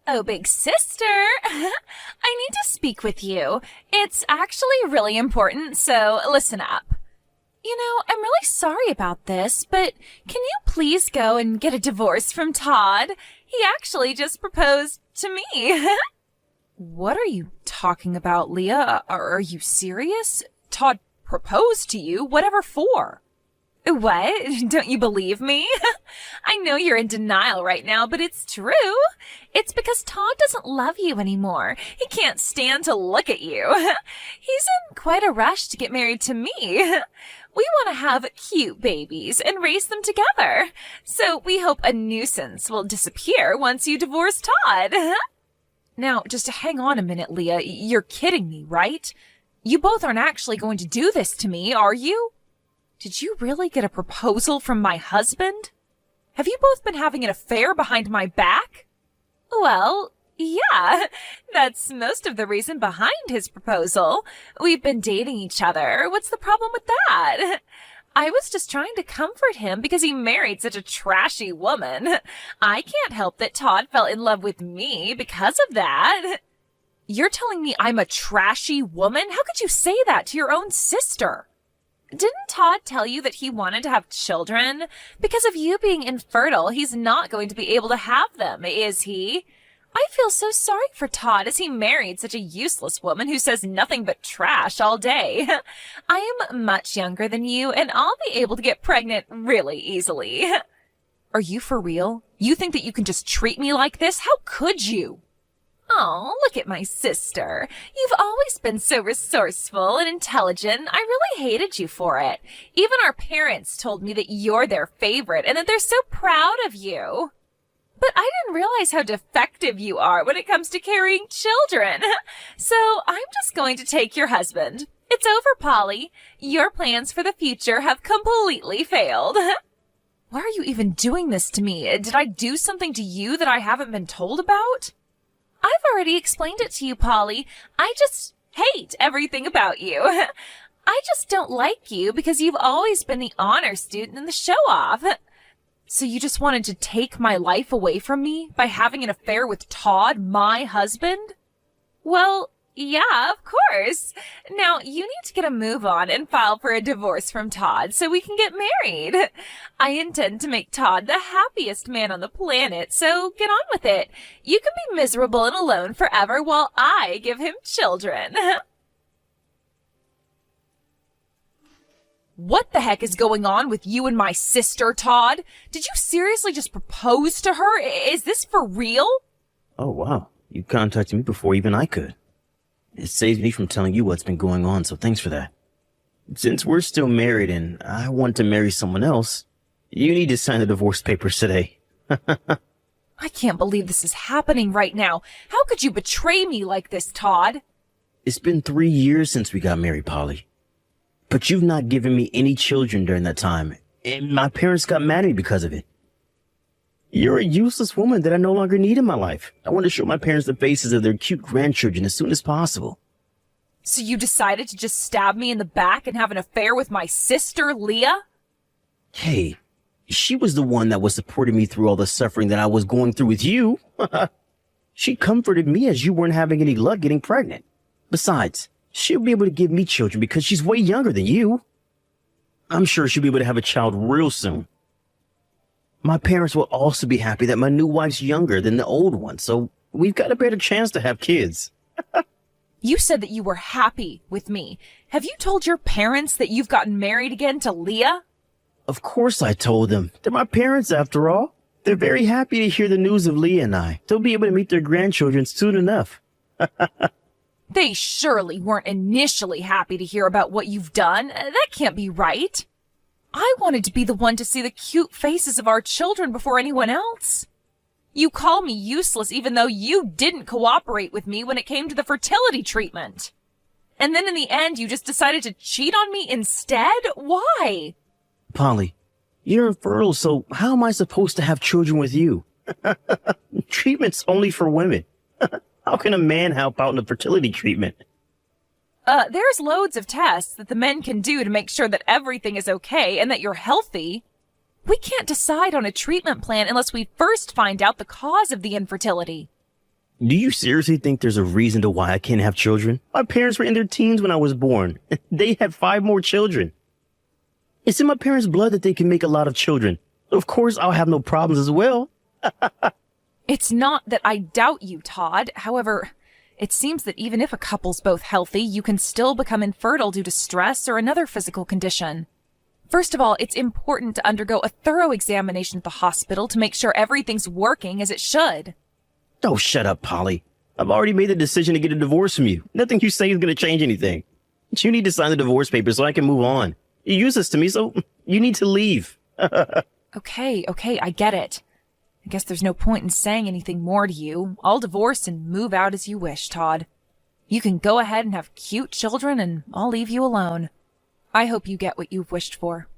Oh, big sister, I need to speak with you. It's actually really important, so listen up. I'm really sorry about this, but can you please go and get a divorce from Todd? He actually just proposed to me. What are you talking about, Leah? Are you serious? Todd proposed to you? Whatever for? What? Don't you believe me? I know you're in denial right now, but it's true. It's because Todd doesn't love you anymore. He can't stand to look at you. He's in quite a rush to get married to me. We want to have cute babies and raise them together. So we hope a nuisance will disappear once you divorce Todd. Now, just hang on a minute, Leah. You're kidding me, right? You both aren't actually going to do this to me, are you? Did you really get a proposal from my husband? Have you both been having an affair behind my back? Well, yeah, that's most of the reason behind his proposal. We've been dating each other. What's the problem with that? I was just trying to comfort him because he married such a trashy woman. I can't help that Todd fell in love with me because of that. You're telling me I'm a trashy woman? How could you say that to your own sister? Didn't Todd tell you that he wanted to have children? Because of you being infertile, he's not going to be able to have them, is he? I feel so sorry for Todd as he married such a useless woman who says nothing but trash all day. I am much younger than you, and I'll be able to get pregnant really easily. Are you for real? You think that you can just treat me like this? How could you? Oh, look at my sister. You've always been so resourceful and intelligent. I really hated you for it. Even our parents told me that you're their favorite and that they're so proud of you. But I didn't realize how defective you are when it comes to carrying children. So I'm just going to take your husband. It's over, Polly. Your plans for the future have completely failed. Why are you even doing this to me? Did I do something to you that I haven't been told about? I've already explained it to you, Polly. I just hate everything about you. I just don't like you because you've always been the honor student and the show-off. So you just wanted to take my life away from me by having an affair with Todd, my husband? Well, yeah, of course. Now, you need to get a move on and file for a divorce from Todd so we can get married. I intend to make Todd the happiest man on the planet, so get on with it. You can be miserable and alone forever while I give him children. What the heck is going on with you and my sister, Todd? Did you seriously just propose to her? Is this for real? Oh, wow. You contacted me before even I could. It saves me from telling you what's been going on, so thanks for that. Since we're still married and I want to marry someone else, you need to sign the divorce papers today. I can't believe this is happening right now. How could you betray me like this, Todd? It's been 3 years since we got married, Polly. But you've not given me any children during that time, and my parents got mad at me because of it. You're a useless woman that I no longer need in my life. I want to show my parents the faces of their cute grandchildren as soon as possible. So you decided to just stab me in the back and have an affair with my sister, Leah? Hey, she was the one that was supporting me through all the suffering that I was going through with you. She comforted me as you weren't having any luck getting pregnant. Besides, she'll be able to give me children because she's way younger than you. I'm sure she'll be able to have a child real soon. My parents will also be happy that my new wife's younger than the old one, so we've got a better chance to have kids. You said that you were happy with me. Have you told your parents that you've gotten married again to Leah? Of course I told them. They're my parents after all. They're very happy to hear the news of Leah and I. They'll be able to meet their grandchildren soon enough. They surely weren't initially happy to hear about what you've done. That can't be right. I wanted to be the one to see the cute faces of our children before anyone else. You call me useless even though you didn't cooperate with me when it came to the fertility treatment. And then in the end, you just decided to cheat on me instead? Why? Polly, you're infertile, so how am I supposed to have children with you? Treatment's only for women. How can a man help out in a fertility treatment? There's loads of tests that the men can do to make sure that everything is okay and that you're healthy. We can't decide on a treatment plan unless we first find out the cause of the infertility. Do you seriously think there's a reason to why I can't have children? My parents were in their teens when I was born. They had 5 more children. It's in my parents' blood that they can make a lot of children. Of course, I'll have no problems as well. It's not that I doubt you, Todd. However, it seems that even if a couple's both healthy, you can still become infertile due to stress or another physical condition. First of all, it's important to undergo a thorough examination at the hospital to make sure everything's working as it should. Oh, shut up, Polly. I've already made the decision to get a divorce from you. Nothing you say is going to change anything. You need to sign the divorce papers so I can move on. You use this to me, so you need to leave. Okay, I get it. I guess there's no point in saying anything more to you. I'll divorce and move out as you wish, Todd. You can go ahead and have cute children, and I'll leave you alone. I hope you get what you've wished for.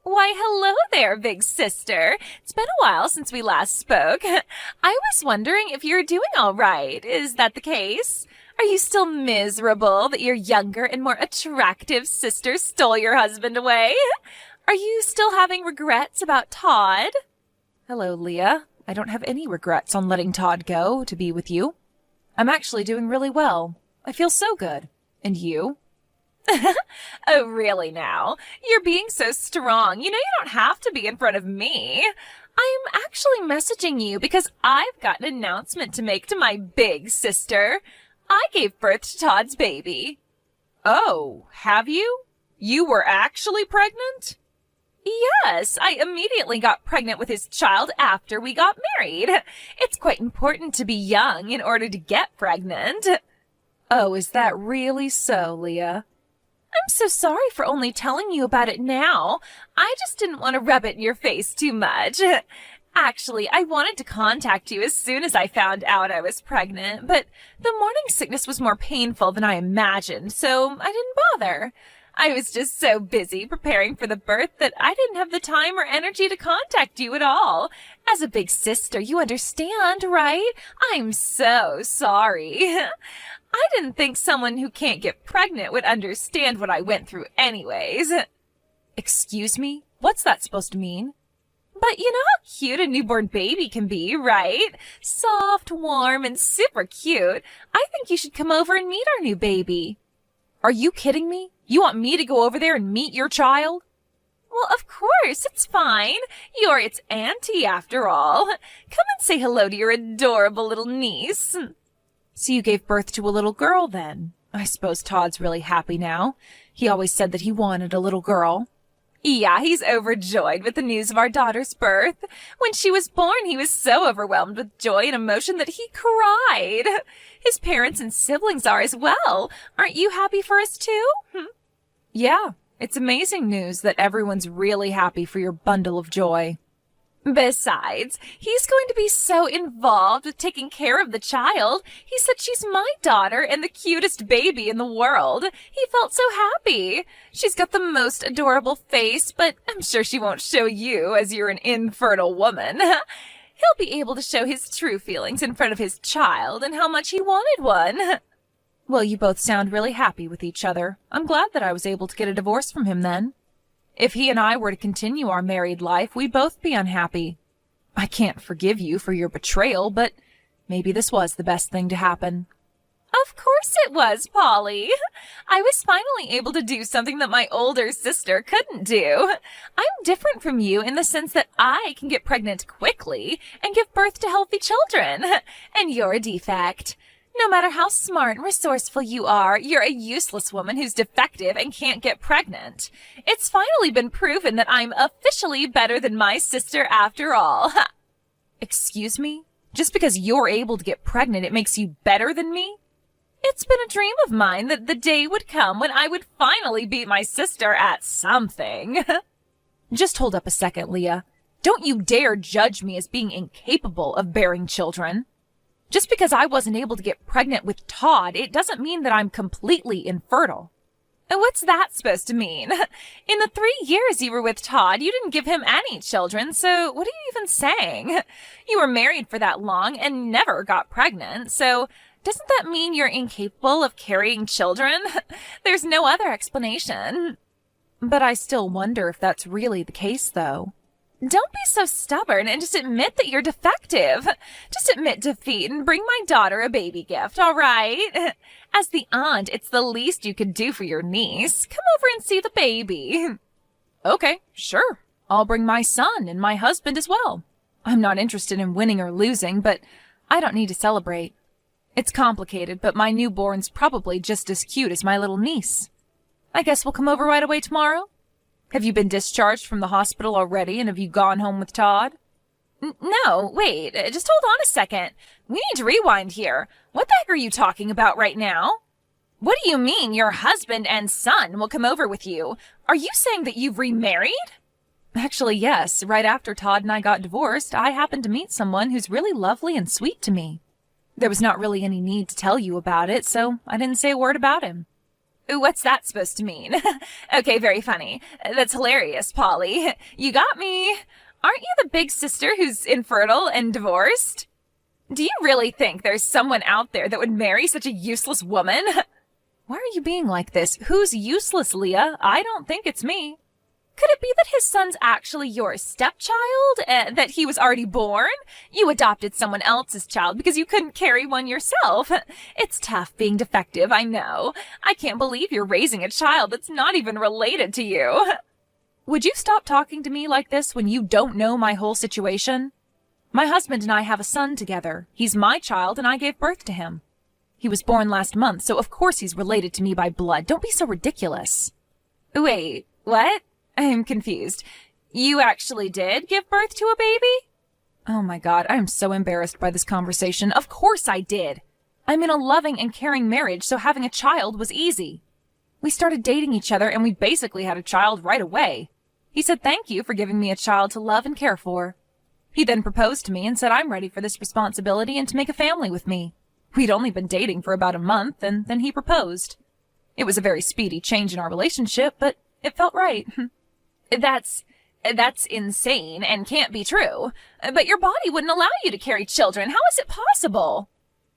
Why, hello there, big sister. It's been a while since we last spoke. I was wondering if you're doing all right. Is that the case? Are you still miserable that your younger and more attractive sister stole your husband away? Are you still having regrets about Todd? Hello, Leah. I don't have any regrets on letting Todd go to be with you. I'm actually doing really well. I feel so good. And you? Oh, really now? You're being so strong. You know you don't have to be in front of me. I'm actually messaging you because I've got an announcement to make to my big sister. I gave birth to Todd's baby. Oh, have you? You were actually pregnant? Yes, I immediately got pregnant with his child after we got married. It's quite important to be young in order to get pregnant. Oh, is that really so, Leah? I'm so sorry for only telling you about it now. I just didn't want to rub it in your face too much. Actually, I wanted to contact you as soon as I found out I was pregnant, but the morning sickness was more painful than I imagined, so I didn't bother. I was just so busy preparing for the birth that I didn't have the time or energy to contact you at all. As a big sister, you understand, right? I'm so sorry. I didn't think someone who can't get pregnant would understand what I went through anyways. Excuse me? What's that supposed to mean? But you know how cute a newborn baby can be, right? Soft, warm, and super cute. I think you should come over and meet our new baby. Are you kidding me? You want me to go over there and meet your child? Well, of course, it's fine. You're its auntie, after all. Come and say hello to your adorable little niece. So you gave birth to a little girl, then? I suppose Todd's really happy now. He always said that he wanted a little girl. Yeah, he's overjoyed with the news of our daughter's birth. When she was born, he was so overwhelmed with joy and emotion that he cried. His parents and siblings are as well. Aren't you happy for us, too? Yeah, it's amazing news that everyone's really happy for your bundle of joy. Besides, he's going to be so involved with taking care of the child. He said she's my daughter and the cutest baby in the world. He felt so happy. She's got the most adorable face, but I'm sure she won't show you as you're an infertile woman. He'll be able to show his true feelings in front of his child and how much he wanted one. Well, you both sound really happy with each other. I'm glad that I was able to get a divorce from him then. If he and I were to continue our married life, we'd both be unhappy. I can't forgive you for your betrayal, but maybe this was the best thing to happen. Of course it was, Polly. I was finally able to do something that my older sister couldn't do. I'm different from you in the sense that I can get pregnant quickly and give birth to healthy children, and you're a defect. No matter how smart and resourceful you are, you're a useless woman who's defective and can't get pregnant. It's finally been proven that I'm officially better than my sister after all. Excuse me? Just because you're able to get pregnant, it makes you better than me? It's been a dream of mine that the day would come when I would finally beat my sister at something. Just hold up a second, Leah. Don't you dare judge me as being incapable of bearing children. Just because I wasn't able to get pregnant with Todd, it doesn't mean that I'm completely infertile. And what's that supposed to mean? In the 3 years you were with Todd, you didn't give him any children, so what are you even saying? You were married for that long and never got pregnant, so doesn't that mean you're incapable of carrying children? There's no other explanation. But I still wonder if that's really the case, though. Don't be so stubborn and just admit that you're defective. Just admit defeat and bring my daughter a baby gift, all right? As the aunt, it's the least you could do for your niece. Come over and see the baby. Okay, sure. I'll bring my son and my husband as well. I'm not interested in winning or losing, but I don't need to celebrate. It's complicated, but my newborn's probably just as cute as my little niece. I guess we'll come over right away tomorrow? Have you been discharged from the hospital already, and have you gone home with Todd? No, wait, just hold on a second. We need to rewind here. What the heck are you talking about right now? What do you mean your husband and son will come over with you? Are you saying that you've remarried? Actually, yes. Right after Todd and I got divorced, I happened to meet someone who's really lovely and sweet to me. There was not really any need to tell you about it, so I didn't say a word about him. What's that supposed to mean? Okay, very funny. That's hilarious, Polly. You got me. Aren't you the big sister who's infertile and divorced? Do you really think there's someone out there that would marry such a useless woman? Why are you being like this? Who's useless, Leah? I don't think it's me. Could it be that his son's actually your stepchild? That he was already born? You adopted someone else's child because you couldn't carry one yourself. It's tough being defective, I know. I can't believe you're raising a child that's not even related to you. Would you stop talking to me like this when you don't know my whole situation? My husband and I have a son together. He's my child and I gave birth to him. He was born last month, so of course he's related to me by blood. Don't be so ridiculous. Wait, what? I'm confused. You actually did give birth to a baby? Oh my God, I am so embarrassed by this conversation. Of course I did. I'm in a loving and caring marriage, so having a child was easy. We started dating each other and we basically had a child right away. He said thank you for giving me a child to love and care for. He then proposed to me and said I'm ready for this responsibility and to make a family with me. We'd only been dating for about a month and then he proposed. It was a very speedy change in our relationship, but it felt right. That's insane and can't be true. But your body wouldn't allow you to carry children. How is it possible?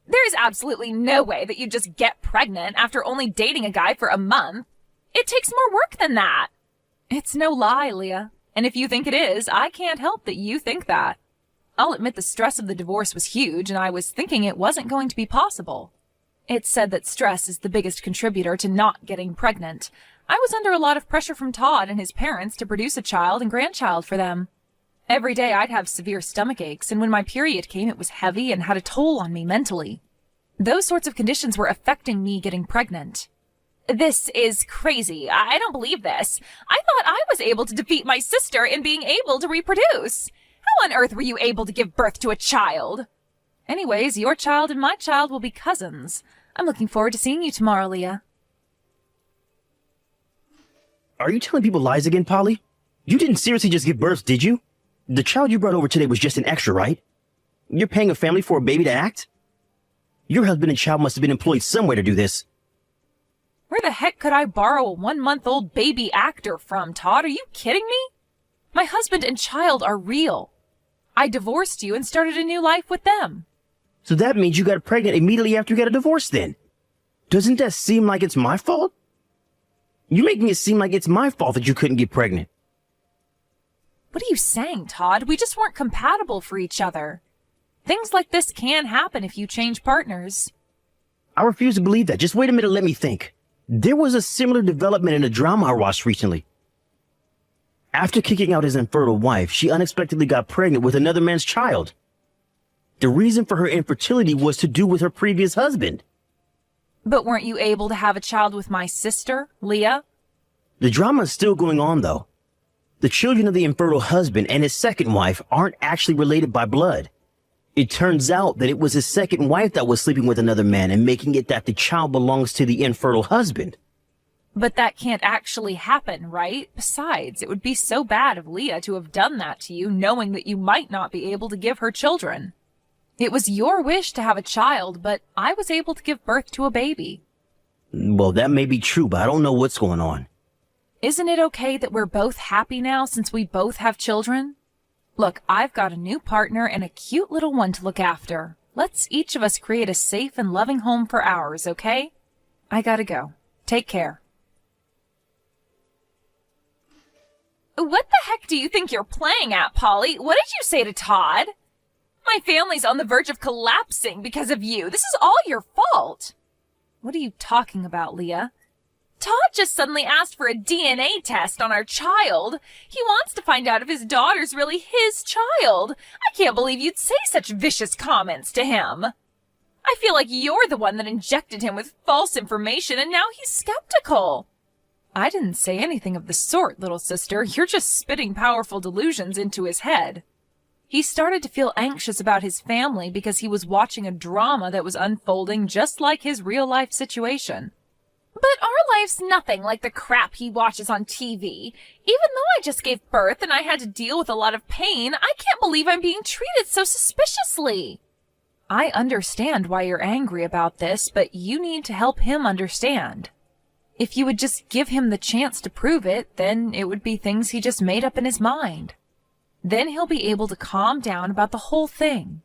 There is absolutely no way that you just get pregnant after only dating a guy for a month. It takes more work than that. It's no lie, Leah. And if you think it is, I can't help that you think that. I'll admit the stress of the divorce was huge, and I was thinking it wasn't going to be possible. It's said that stress is the biggest contributor to not getting pregnant. I was under a lot of pressure from Todd and his parents to produce a child and grandchild for them. Every day I'd have severe stomach aches, and when my period came it was heavy and had a toll on me mentally. Those sorts of conditions were affecting me getting pregnant. This is crazy. I don't believe this. I thought I was able to defeat my sister in being able to reproduce. How on earth were you able to give birth to a child? Anyways, your child and my child will be cousins. I'm looking forward to seeing you tomorrow, Leah. Are you telling people lies again, Polly? You didn't seriously just give birth, did you? The child you brought over today was just an extra, right? You're paying a family for a baby to act? Your husband and child must have been employed somewhere to do this. Where the heck could I borrow a 1-month-old baby actor from, Todd? Are you kidding me? My husband and child are real. I divorced you and started a new life with them. So that means you got pregnant immediately after you got a divorce then. Doesn't that seem like it's my fault? You're making it seem like it's my fault that you couldn't get pregnant. What are you saying, Todd? We just weren't compatible for each other. Things like this can happen if you change partners. I refuse to believe that. Just wait a minute, let me think. There was a similar development in a drama I watched recently. After kicking out his infertile wife, she unexpectedly got pregnant with another man's child. The reason for her infertility was to do with her previous husband. But weren't you able to have a child with my sister, Leah? The drama is still going on, though. The children of the infertile husband and his second wife aren't actually related by blood. It turns out that it was his second wife that was sleeping with another man and making it that the child belongs to the infertile husband. But that can't actually happen, right? Besides, it would be so bad of Leah to have done that to you, knowing that you might not be able to give her children. It was your wish to have a child, but I was able to give birth to a baby. Well, that may be true, but I don't know what's going on. Isn't it okay that we're both happy now since we both have children? Look, I've got a new partner and a cute little one to look after. Let's each of us create a safe and loving home for ours, okay? I gotta go. Take care. What the heck do you think you're playing at, Polly? What did you say to Todd? My family's on the verge of collapsing because of you. This is all your fault. What are you talking about, Leah? Todd just suddenly asked for a DNA test on our child. He wants to find out if his daughter's really his child. I can't believe you'd say such vicious comments to him. I feel like you're the one that injected him with false information, and now he's skeptical. I didn't say anything of the sort, little sister. You're just spitting powerful delusions into his head. He started to feel anxious about his family because he was watching a drama that was unfolding just like his real-life situation. But our life's nothing like the crap he watches on TV. Even though I just gave birth and I had to deal with a lot of pain, I can't believe I'm being treated so suspiciously. I understand why you're angry about this, but you need to help him understand. If you would just give him the chance to prove it, then it would be things he just made up in his mind. Then he'll be able to calm down about the whole thing.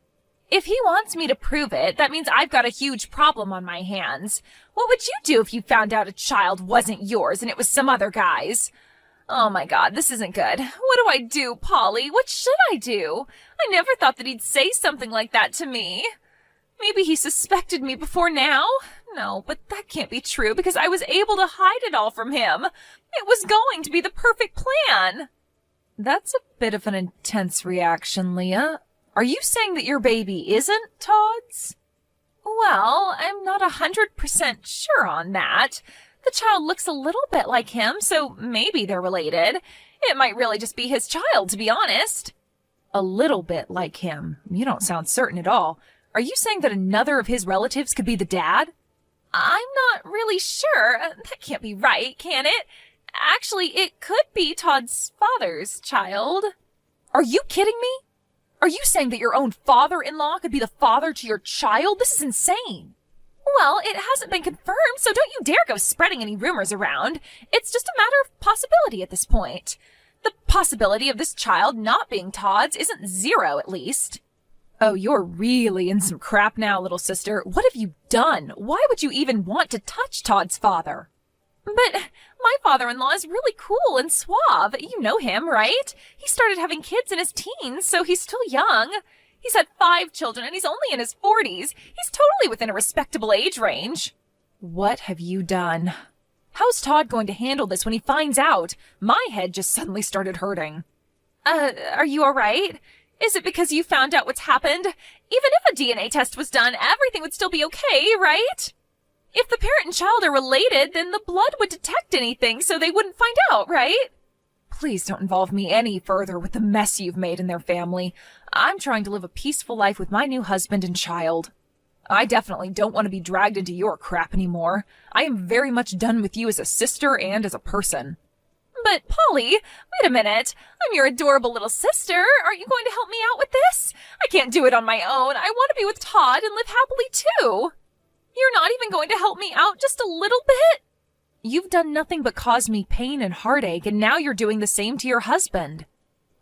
If he wants me to prove it, that means I've got a huge problem on my hands. What would you do if you found out a child wasn't yours and it was some other guy's? Oh my God, this isn't good. What do I do, Polly? What should I do? I never thought that he'd say something like that to me. Maybe he suspected me before now? No, but that can't be true because I was able to hide it all from him. It was going to be the perfect plan. That's a bit of an intense reaction, Leah. Are you saying that your baby isn't Todd's? Well, I'm not 100% sure on that. The child looks a little bit like him, so maybe they're related. It might really just be his child, to be honest. A little bit like him? You don't sound certain at all. Are you saying that another of his relatives could be the dad? I'm not really sure. That can't be right, can it? Actually, it could be Todd's father's child. Are you kidding me? Are you saying that your own father-in-law could be the father to your child? This is insane. Well, it hasn't been confirmed, so don't you dare go spreading any rumors around. It's just a matter of possibility at this point. The possibility of this child not being Todd's isn't zero, at least. Oh, you're really in some crap now, little sister. What have you done? Why would you even want to touch Todd's father? But my father-in-law is really cool and suave. You know him, right? He started having kids in his teens, so he's still young. He's had 5 children, and he's only in his 40s. He's totally within a respectable age range. What have you done? How's Todd going to handle this when he finds out? My head just suddenly started hurting. Are you all right? Is it because you found out what's happened? Even if a DNA test was done, everything would still be okay, right? If the parent and child are related, then the blood would detect anything, so they wouldn't find out, right? Please don't involve me any further with the mess you've made in their family. I'm trying to live a peaceful life with my new husband and child. I definitely don't want to be dragged into your crap anymore. I am very much done with you as a sister and as a person. But, Polly, wait a minute. I'm your adorable little sister. Aren't you going to help me out with this? I can't do it on my own. I want to be with Todd and live happily, too. You're not even going to help me out just a little bit? You've done nothing but cause me pain and heartache, and now you're doing the same to your husband.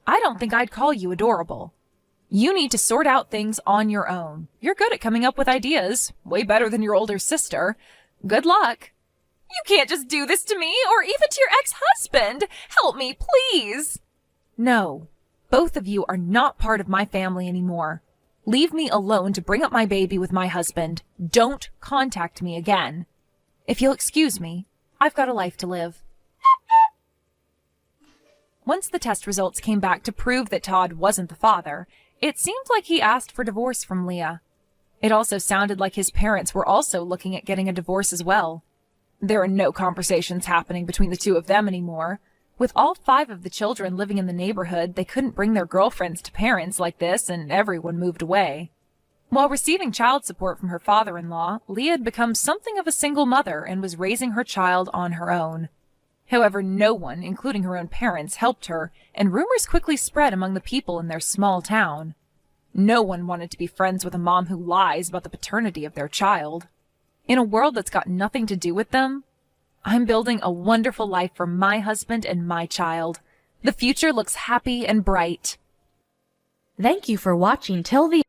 I don't think I'd call you adorable. You need to sort out things on your own. You're good at coming up with ideas. Way better than your older sister. Good luck. You can't just do this to me, or even to your ex-husband. Help me, please. No. Both of you are not part of my family anymore. Leave me alone to bring up my baby with my husband. Don't contact me again. If you'll excuse me, I've got a life to live. Once the test results came back to prove that Todd wasn't the father, it seemed like he asked for divorce from Leah. It also sounded like his parents were also looking at getting a divorce as well. There are no conversations happening between the two of them anymore. With all 5 of the children living in the neighborhood, they couldn't bring their girlfriends to parents like this, and everyone moved away. While receiving child support from her father-in-law, Leah had become something of a single mother and was raising her child on her own. However, no one, including her own parents, helped her, and rumors quickly spread among the people in their small town. No one wanted to be friends with a mom who lies about the paternity of their child. In a world that's got nothing to do with them, I'm building a wonderful life for my husband and my child. The future looks happy and bright. Thank you for watching till the